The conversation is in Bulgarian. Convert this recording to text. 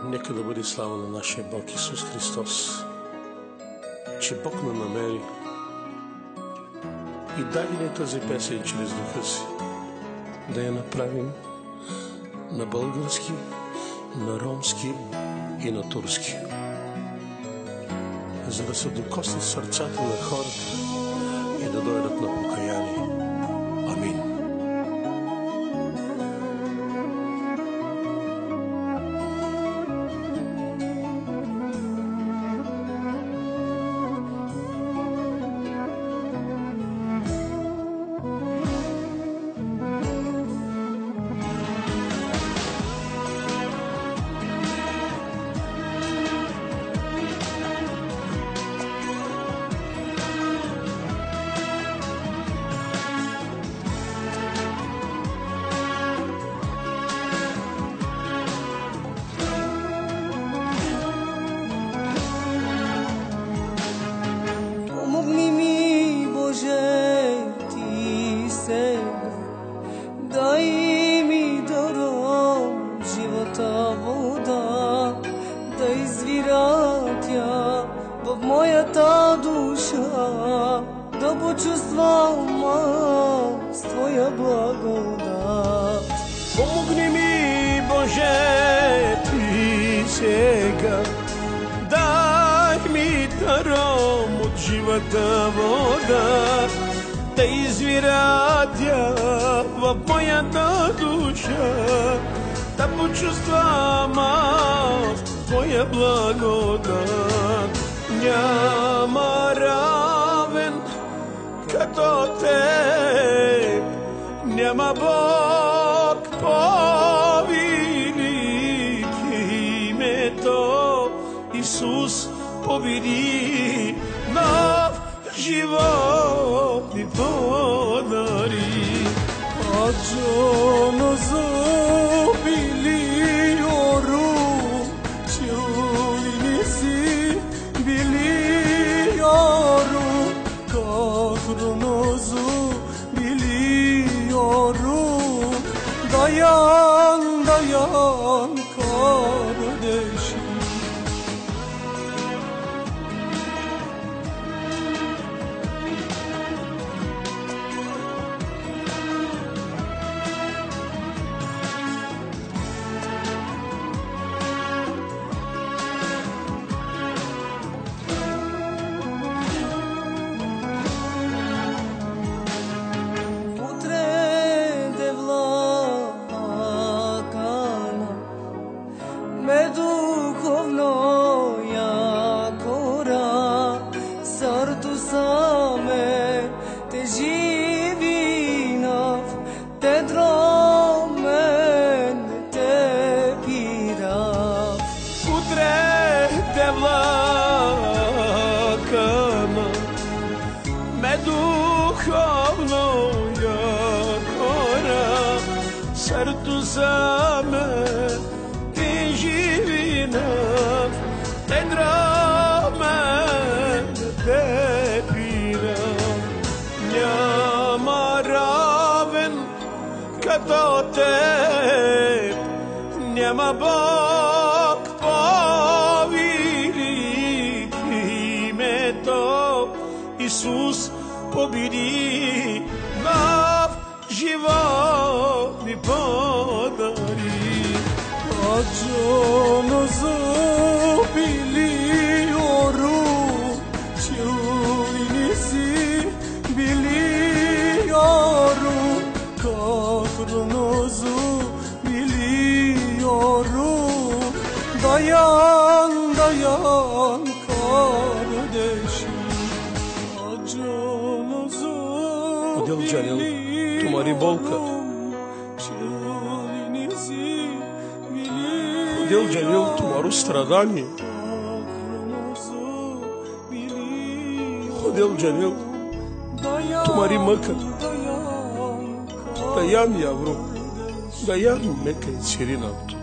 Нека да бъде слава на нашия Бог Исус Христос, че Бог не намери и даде ни тази песен чрез Духа си, да я направим на български, на ромски и на турски, за да се докосне сърцата на хората и да дойдат на покаяние. Амин. Помогни ми, Боже, Ти сега, дай ми даром живота вода, да извира тя в моята душа, да почувствам аз Твоя благодат. Помогни ми, Боже, Ти сега, дай ми даром от живата вода, да извира тя в моята душа, да почувствам аз Твоя благодат. Няма равен като Теб, няма Бог по-велик, името Исус победи, нов живот ни подари. Acıma biliyorum, çölünüzü biliyorum, kahrınızı biliyorum. Dayan, dayan kardeşim. Духовная гора, сърто за мен, Ти живина, те драмен, те пира. Няма равен като Теб, няма Бог по-велик, името Исус победи, нов живот ни подари. Acınızı biliyorum, çölünüzü biliyorum, kahrınızı biliyorum. Dayan, dayan kardeşim. Удел Джалил, Тумари болка. Удел Джалил, Тумару страдание. Удел Джалил, Тумари мъка. Даян Явро, Даян мека и циринато.